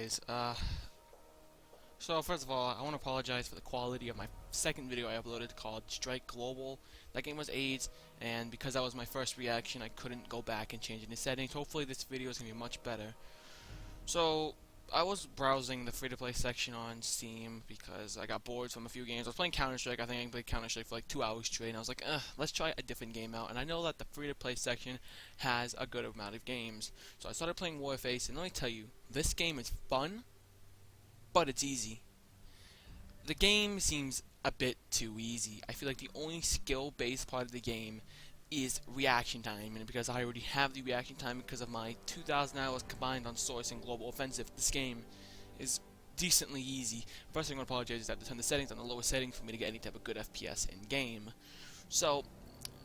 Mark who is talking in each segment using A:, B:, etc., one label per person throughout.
A: anyways, so first of all, I want to apologize for the quality of my second video I uploaded called Strike Global. That game was AIDS, and because that was my first reaction, I couldn't go back and change any settings. Hopefully this video is going to be much better. So, I was browsing the free-to-play section on Steam because I got bored from a few games. I was playing Counter-Strike. I think I played Counter-Strike for like 2 hours straight, and I was like, let's try a different game out. And I know that the free-to-play section has a good amount of games. So I started playing Warface, and let me tell you, this game is fun, but it's easy. The game seems a bit too easy. I feel like the only skill-based part of the game is reaction time, and because I already have the reaction time because of my 2,000 hours combined on Source and Global Offensive, this game is decently easy. First thing I want to apologize is I have to turn the settings on the lowest setting for me to get any type of good FPS in game. So,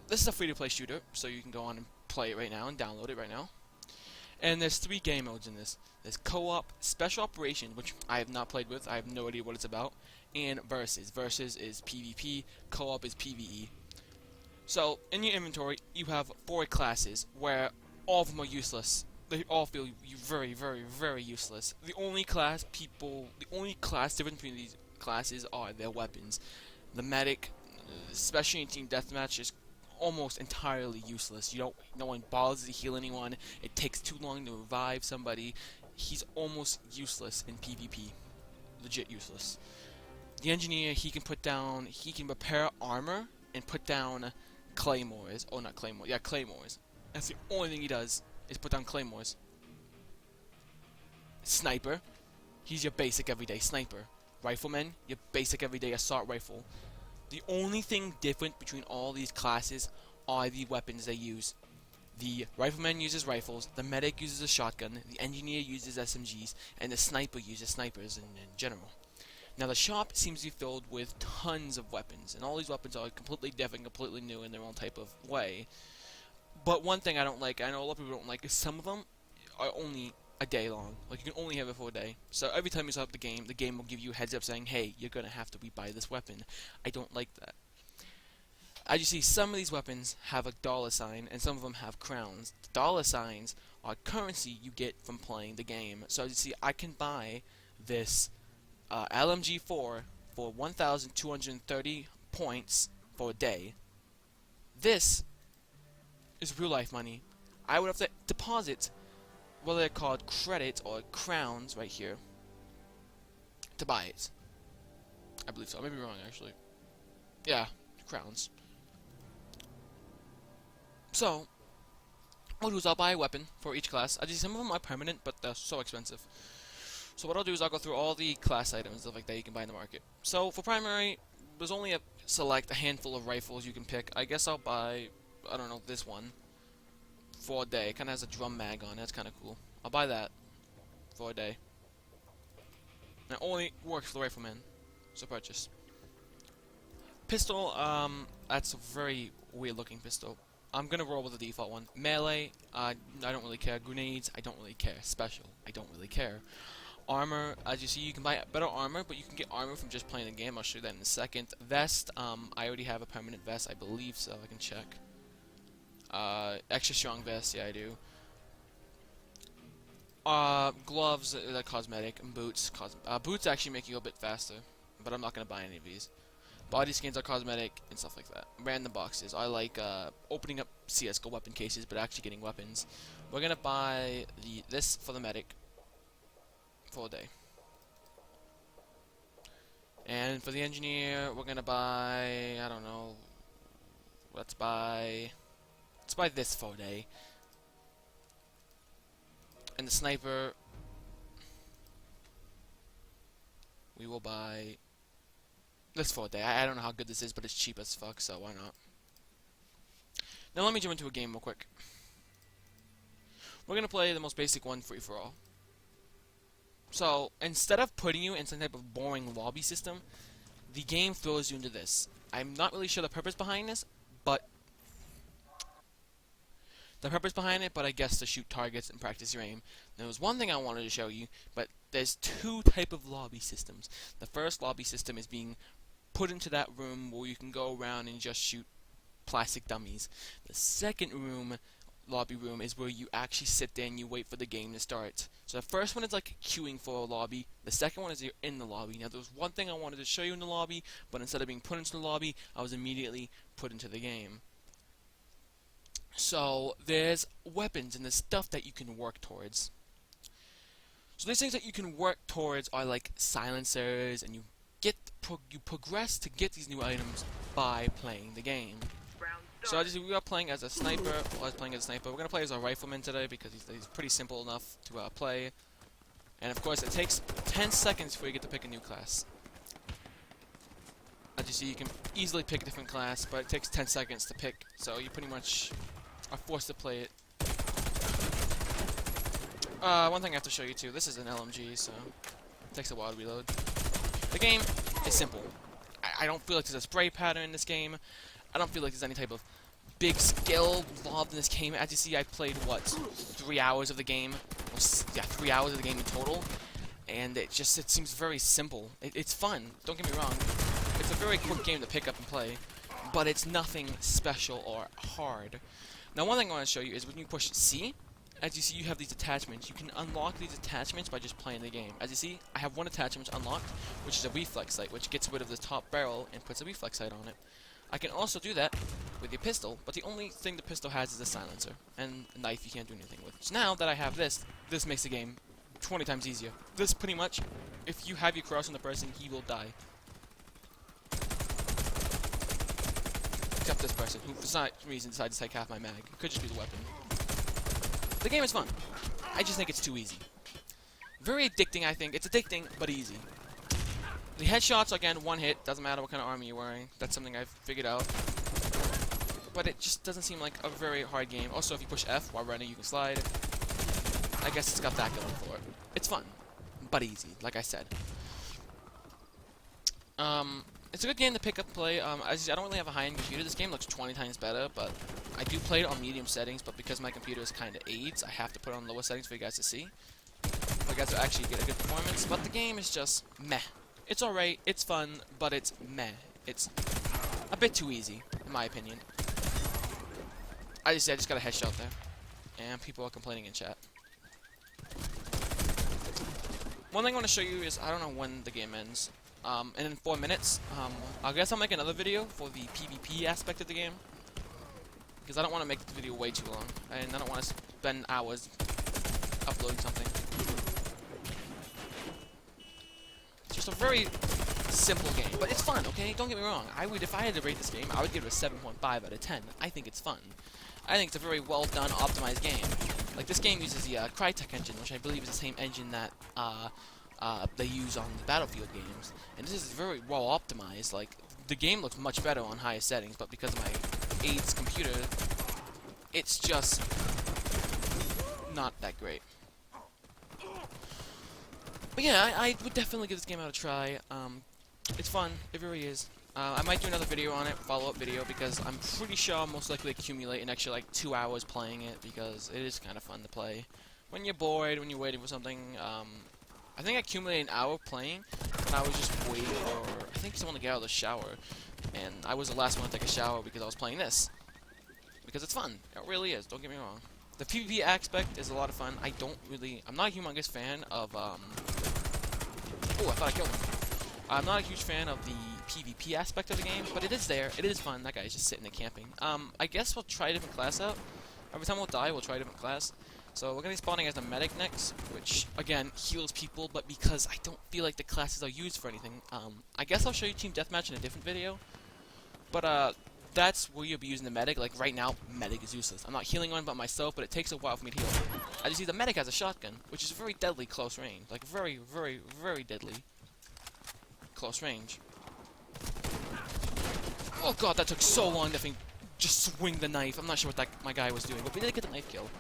A: this is a free-to-play shooter, so you can go on and play it right now and download it right now. And there's 3 game modes in this. There's co-op, special operations, which I have not played with, I have no idea what it's about, and versus. Versus is PvP, co-op is PVE. So, in your inventory, you have 4 classes, where all of them are useless. They all feel very, very, very useless. The only class difference between these classes are their weapons. The medic, especially in team deathmatch, is almost entirely useless. No one bothers to heal anyone. It takes too long to revive somebody. He's almost useless in PvP. Legit useless. The engineer, he can repair armor and put down claymores. Oh, not claymores. Yeah, claymores. That's the only thing he does, is put down claymores. Sniper, he's your basic everyday sniper. Rifleman, your basic everyday assault rifle. The only thing different between all these classes are the weapons they use. The rifleman uses rifles, the medic uses a shotgun, the engineer uses SMGs, and the sniper uses snipers in general. Now the shop seems to be filled with tons of weapons, and all these weapons are completely different, completely new in their own type of way. But one thing I don't like, I know a lot of people don't like, is some of them are only a day long. Like, you can only have it for a day. So every time you start up the game will give you a heads up saying, hey, you're gonna have to rebuy this weapon. I don't like that. As you see, some of these weapons have a $sign, and some of them have crowns. The $signs are currency you get from playing the game. So as you see, I can buy this LMG4 for 1,230 points for a day. This is real life money. I would have to deposit, whether they're called credits or crowns right here, to buy it. I believe so. I may be wrong, actually. Yeah, crowns. So, what I'll do is I'll buy a weapon for each class. I see some of them are permanent, but they're so expensive. So what I'll do is I'll go through all the class items and stuff like that you can buy in the market. So for primary, there's only a handful of rifles you can pick. I guess I'll buy, I don't know, this one for a day. It kind of has a drum mag on it. That's kind of cool. I'll buy that for a day. And it only works for the rifleman. So purchase. Pistol, that's a very weird looking pistol. I'm gonna roll with the default one. Melee, I don't really care. Grenades, I don't really care. Special, I don't really care. Armor, as you see, you can buy better armor, but you can get armor from just playing the game. I'll show you that in a second. Vest, I already have a permanent vest, I believe so. I can check. Extra strong vest, yeah, I do. Gloves, cosmetic, and boots. Boots actually make you a bit faster, but I'm not gonna buy any of these. Body skins are cosmetic and stuff like that. Random boxes. I like opening up CS:GO weapon cases, but actually getting weapons. We're gonna buy this for the medic for a day. And for the engineer, we're gonna buy, I don't know. Let's buy this for a day. And the sniper, we will buy this for a day. I don't know how good this is, but it's cheap as fuck, so why not? Now let me jump into a game real quick. We're gonna play the most basic one, free for all. So instead of putting you in some type of boring lobby system, the game throws you into this. I'm not really sure the purpose behind this, but I guess to shoot targets and practice your aim. There was one thing I wanted to show you, but there's 2 type of lobby systems. The first lobby system is being put into that room where you can go around and just shoot plastic dummies. The second room lobby room is where you actually sit there and you wait for the game to start. So the first one is like queuing for a lobby. The second one is you're in the lobby. Now there was one thing I wanted to show you in the lobby, but instead of being put into the lobby, I was immediately put into the game. So there's weapons and there's stuff that you can work towards. So these things that you can work towards are like silencers, and you progress to get these new items by playing the game. So as we are playing as a sniper. Well, I was playing as a sniper. We're gonna play as a rifleman today because he's pretty simple enough to play. And of course, it takes 10 seconds before you get to pick a new class. As you see, you can easily pick a different class, but it takes 10 seconds to pick. So you pretty much are forced to play it. One thing I have to show you too. This is an LMG, so it takes a while to reload. The game is simple. I don't feel like there's a spray pattern in this game. I don't feel like there's any type of big skill involved in this game. As you see, I played, what, 3 hours of the game? Yeah, 3 hours of the game in total. And it seems very simple. It's fun, don't get me wrong. It's a very quick game to pick up and play. But it's nothing special or hard. Now, one thing I want to show you is when you push C, as you see, you have these attachments. You can unlock these attachments by just playing the game. As you see, I have one attachment unlocked, which is a reflex sight, which gets rid of the top barrel and puts a reflex sight on it. I can also do that with the pistol, but the only thing the pistol has is a silencer, and a knife you can't do anything with. So now that I have this makes the game 20 times easier. This pretty much, if you have your cross on the person, he will die. Except this person, who for some reason decided to take half my mag. It could just be the weapon. The game is fun. I just think it's too easy. Very addicting, I think. It's addicting, but easy. The headshots, again, one hit. Doesn't matter what kind of armor you're wearing. That's something I've figured out. But it just doesn't seem like a very hard game. Also, if you push F while running, you can slide. I guess it's got that going for it. It's fun, but easy, like I said. It's a good game to pick up and play. As I don't really have a high-end computer. This game looks 20 times better, but I do play it on medium settings, but because my computer is kind of AIDS, I have to put it on lower settings for you guys to see. For you guys to actually get a good performance. But the game is just meh. It's alright, it's fun, but it's meh. It's a bit too easy, in my opinion. I just got a headshot there. And people are complaining in chat. One thing I want to show you is, I don't know when the game ends. And in 4 minutes, I guess I'll make another video for the PvP aspect of the game. Because I don't want to make the video way too long. And I don't want to spend hours uploading something. It's just a very simple game, but it's fun, okay? Don't get me wrong. If I had to rate this game, I would give it a 7.5 out of 10. I think it's fun. I think it's a very well done, optimized game. Like, this game uses the Crytek engine, which I believe is the same engine that they use on the Battlefield games. And this is very well optimized. Like, the game looks much better on higher settings, but because of my AIDS computer, it's just not that great. But yeah, I would definitely give this game out a try. It's fun. It really is. I might do another video on it, follow-up video, because I'm pretty sure I'll most likely accumulate an extra, like, 2 hours playing it, because it is kind of fun to play. When you're bored, when you're waiting for something, I think I accumulated an hour playing, and I was just waiting for, I think, someone to get out of the shower, and I was the last one to take a shower because I was playing this. Because it's fun. It really is, don't get me wrong. The PvP aspect is a lot of fun. I'm not a humongous fan of, oh, I thought I killed him. I'm not a huge fan of the PvP aspect of the game, but it is there. It is fun. That guy's just sitting there camping. I guess we'll try a different class out. Every time we'll die, we'll try a different class. So we're going to be spawning as the medic next, which, again, heals people, but because I don't feel like the classes are used for anything, I guess I'll show you Team Deathmatch in a different video. But, that's where you'll be using the medic. Like, right now, medic is useless. I'm not healing on but myself, but it takes a while for me to heal. As you see, the medic has a shotgun, which is very deadly close range. Like, very, very, very deadly close range. Oh god, that took so long to just swing the knife. I'm not sure what my guy was doing, but we did get the knife kill.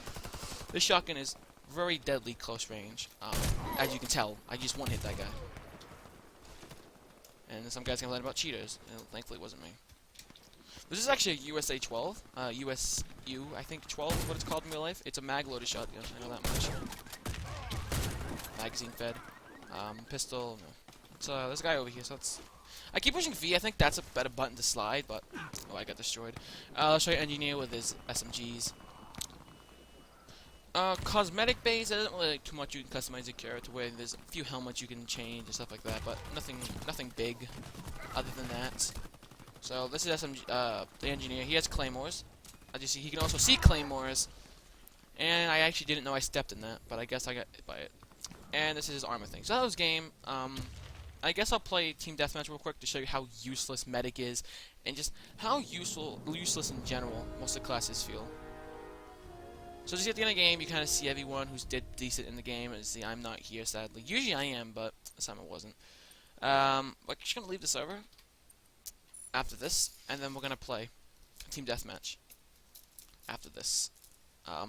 A: This shotgun is very deadly close range. As you can tell, I just one-hit that guy. And some guy's complaining about cheaters, and thankfully it wasn't me. This is actually a USA 12, USU, I think 12 is what it's called in real life. It's a mag-loaded shotgun, I know that much. Magazine fed. Pistol, no. So, there's a guy over here, so that's... I keep pushing V, I think that's a better button to slide, but... Oh, I got destroyed. I'll show you Engineer with his SMGs. Cosmetic base, there isn't really like, too much you can customize your character with. There's a few helmets you can change and stuff like that, but nothing big other than that. So this is the engineer. He has claymores. As you see, he can also see claymores. And I actually didn't know I stepped in that, but I guess I got hit by it. And this is his armor thing. So that was game. I guess I'll play Team Deathmatch real quick to show you how useless medic is, and just how useless in general most of the classes feel. So just at the end of the game, you kind of see everyone who's did decent in the game. And see, I'm not here, sadly. Usually I am, but this time I wasn't. We're just going to leave the server after this, and then we're going to play Team Deathmatch after this. I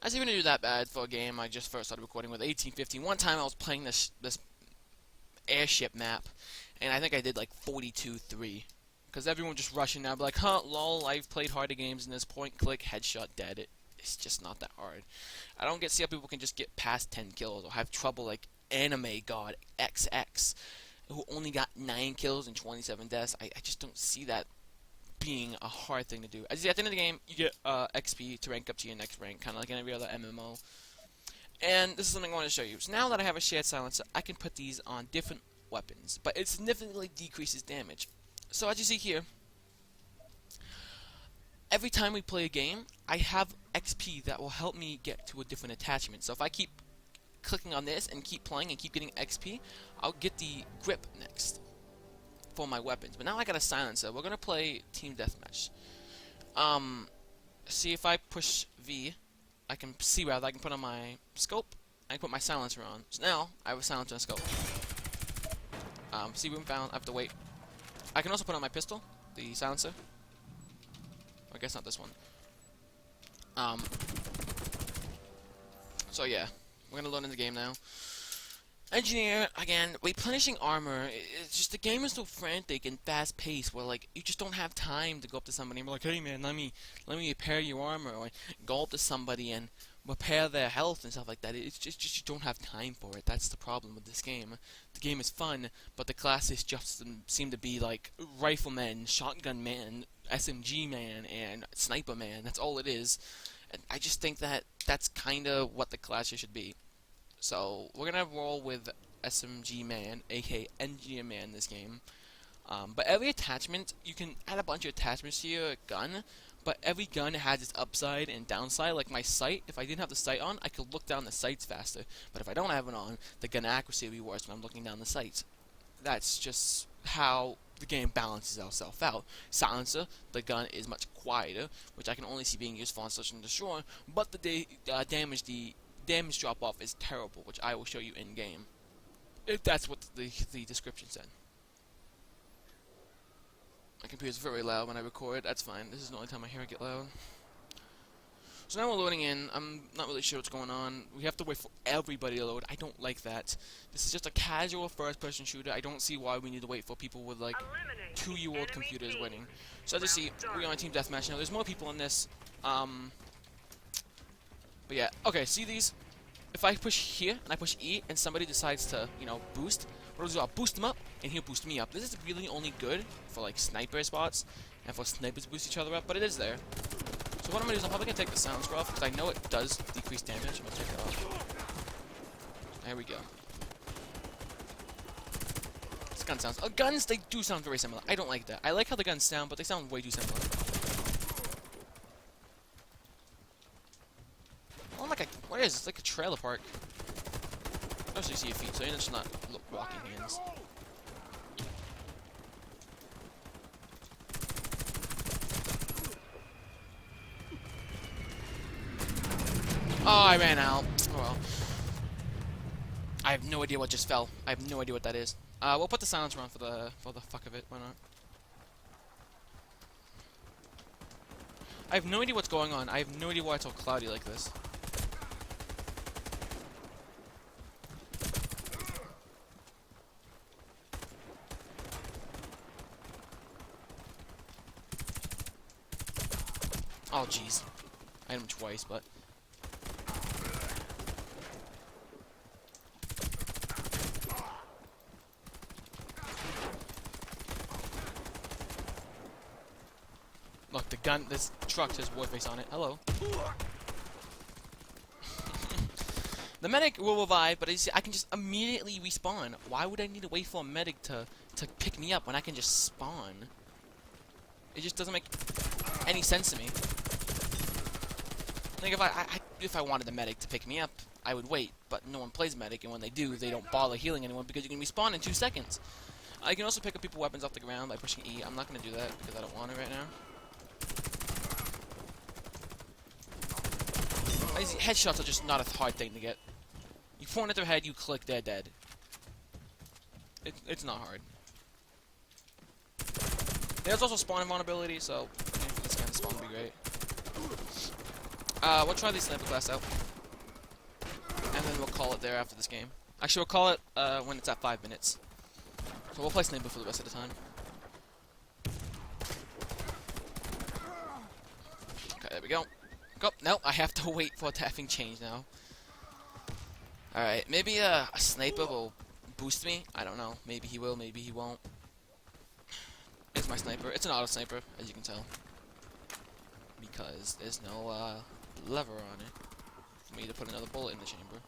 A: didn't even do that bad for a game I just first started recording with 1815. One time I was playing this airship map, and I think I did like 42-3. Because everyone just rushing now, be like, huh, lol, I've played harder games than this, point, click, headshot, dead. It's just not that hard. I don't see how people can just get past 10 kills, or have trouble like Anime God XX, who only got 9 kills and 27 deaths. I just don't see that being a hard thing to do. As you see, at the end of the game, you get XP to rank up to your next rank, kind of like in every other MMO. And this is something I want to show you. So now that I have a shared silencer, I can put these on different weapons, but it significantly decreases damage. So as you see here, every time we play a game, I have XP that will help me get to a different attachment. So if I keep clicking on this and keep playing and keep getting XP, I'll get the grip next for my weapons. But now I got a silencer. We're going to play Team Deathmatch. See, if I push V, I can see rather, I can put on my scope, I can put my silencer on. So now, I have a silencer and a scope. See, room found, I have to wait. I can also put on my pistol, the silencer. I guess not this one. So yeah, we're gonna load in the game now. Engineer, again, replenishing armor. It's just the game is so frantic and fast-paced, where like you just don't have time to go up to somebody and be like, "Hey man, let me repair your armor," or go up to somebody and repair their health and stuff like that. It's just you don't have time for it. That's the problem with this game. The game is fun, but the classes just seem to be like rifleman, shotgun man, SMG man, and sniper man. That's all it is. And I just think that that's kind of what the classes should be. So we're gonna roll with SMG man, aka Engineer man, this game. But every attachment, you can add a bunch of attachments to your gun. But every gun has its upside and downside. Like my sight, if I didn't have the sight on, I could look down the sights faster. But if I don't have it on, the gun accuracy will be worse when I'm looking down the sights. That's just how the game balances itself out. Silencer, the gun is much quieter, which I can only see being useful on Search and Destroy. But the damage drop off is terrible, which I will show you in game. If that's what the description said. My computer's very loud when I record. That's fine. This is the only time I hear it get loud. So now we're loading in. I'm not really sure what's going on. We have to wait for everybody to load. I don't like that. This is just a casual first-person shooter. I don't see why we need to wait for people with like 2-year-old computers winning. So as you see, we're on Team Deathmatch now. There's more people in this. But yeah. Okay, see these? If I push here and I push E and somebody decides to, you know, boost, what I'll do, I'll boost him up and he'll boost me up. This is really only good for like sniper spots and for snipers to boost each other up, but it is there. So what I'm gonna do is I'm probably gonna take the silencer off because I know it does decrease damage. I'm gonna take it off. There we go. This gun sounds. Guns, they do sound very similar. I don't like that. I like how the guns sound, but they sound way too similar. Oh, like a, what is this? It's like a trailer park. I also see your feet, so you're just not walking hands. Oh, I ran out. Oh well. I have no idea what just fell. I have no idea what that is. We'll put the silencer on for the fuck of it. Why not? I have no idea what's going on. I have no idea why it's all cloudy like this. Oh, jeez. I hit him twice, but... Look, the gun, this truck says Warface on it. Hello. The medic will revive, but I can just immediately respawn. Why would I need to wait for a medic to pick me up when I can just spawn? It just doesn't make any sense to me. Like, if I wanted the medic to pick me up, I would wait, but no one plays medic, and when they do, they don't bother healing anyone because you can respawn in 2 seconds. I can also pick up people's weapons off the ground by pushing E. I'm not going to do that because I don't want it right now. These headshots are just not a hard thing to get. You point at their head, you click, they're dead. It's not hard. There's also spawn vulnerability, so this kind of spawn would be great. We'll try the sniper class out. And then we'll call it there after this game. Actually, we'll call it when it's at 5 minutes. So we'll play sniper for the rest of the time. Okay, there we go. Go. No, I have to wait for it to effing change now. Alright, maybe a sniper will boost me. I don't know. Maybe he will, maybe he won't. It's my sniper. It's an auto sniper, as you can tell. Because there's no lever on it for me to put another bullet in the chamber.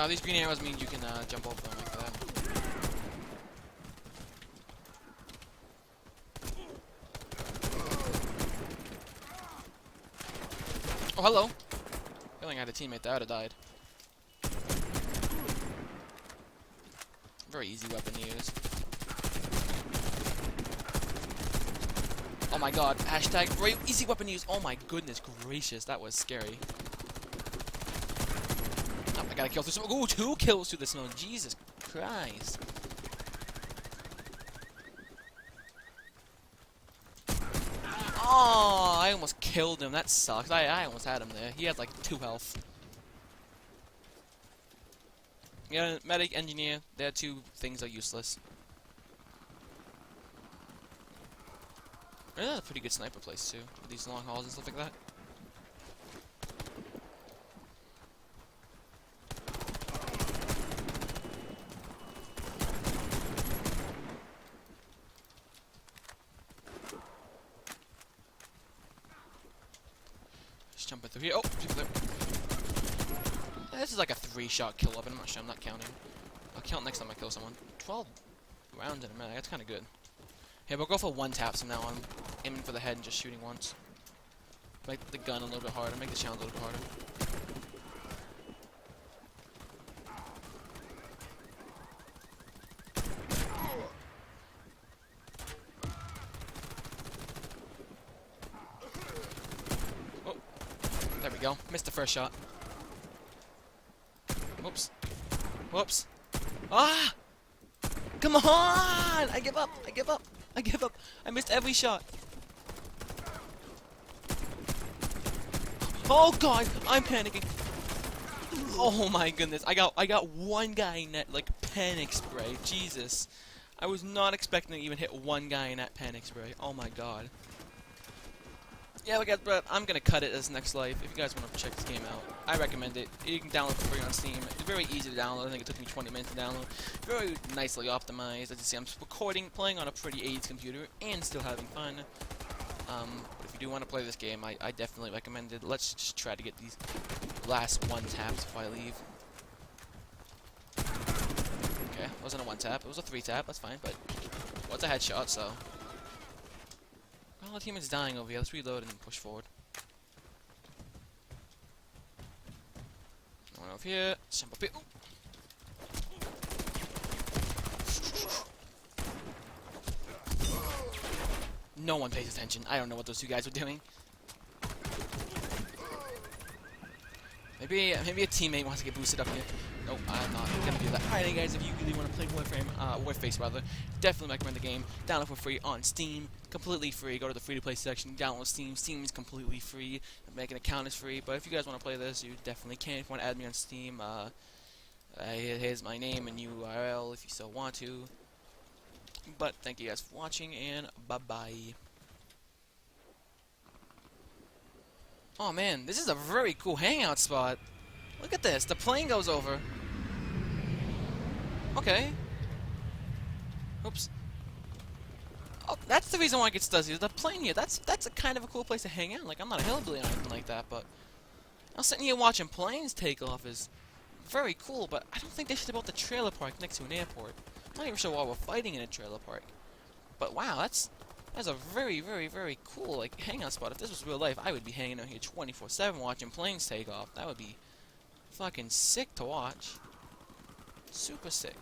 A: These green arrows mean you can jump over them like that. Oh, hello! Feeling I had a teammate that would have died. Very easy weapon to use. Oh my god, hashtag very easy weapon to use. Oh my goodness gracious, that was scary. Oh, I gotta kill through smoke. Ooh, 2 kills through the smoke. Jesus Christ. Oh, I almost killed him. That sucks. I almost had him there. He had like 2 health. Yeah, medic, engineer, their 2 things are useless. That's a pretty good sniper place too, with these long hauls and stuff like that. Just jumping through here. Oh, people there. This is like a 3-shot kill weapon. I'm not sure. I'm not counting. I'll count next time I kill someone. 12 rounds in a minute. That's kind of good. Hey, we'll go for 1 taps from now on. Aiming for the head and just shooting once. Make the gun a little bit harder. Make the challenge a little bit harder. Oh, there we go. Missed the first shot. Whoops. Whoops. Ah! Come on! I give up! I give up! I give up! I missed every shot! Oh god! I'm panicking! Oh my goodness! I got 1 guy in that like panic spray. Jesus! I was not expecting to even hit 1 guy in that panic spray. Oh my god! Yeah, but I'm gonna cut it as Next Life. If you guys want to check this game out, I recommend it. You can download it for free on Steam. It's very easy to download. I think it took me 20 minutes to download. Very nicely optimized. As you see, I'm playing on a pretty aged computer, and still having fun. If you do want to play this game, I definitely recommend it. Let's just try to get these last 1 taps before I leave. Okay, it wasn't a 1 tap. It was a 3 tap. That's fine, but well, it's a headshot, so. Oh, the teammate's dying over here. Let's reload and then push forward. One over here. Let's jump up here. Ooh. No one pays attention. I don't know what those 2 guys were doing. Maybe a teammate wants to get boosted up here. Nope, I'm not gonna do that. Alright, guys, if you really want to play Warface, definitely recommend the game. Download for free on Steam, completely free. Go to the free-to-play section, download Steam. Steam is completely free. Make an account is free. But if you guys want to play this, you definitely can. If you want to add me on Steam, here's my name and URL if you still want to. But thank you guys for watching, and bye-bye. Oh man, this is a very cool hangout spot. Look at this. The plane goes over. Okay. Oops. That's the reason why I get Stuzzy. The plane here, that's a kind of a cool place to hang out. Like, I'm not a hillbilly or anything like that, but I'm sitting here watching planes take off is very cool, but I don't think they should have built a trailer park next to an airport. I'm not even sure why we're fighting in a trailer park. But wow, that's a very, very, very cool like hangout spot. If this was real life, I would be hanging out here 24/7 watching planes take off. That would be fucking sick to watch. Super sick.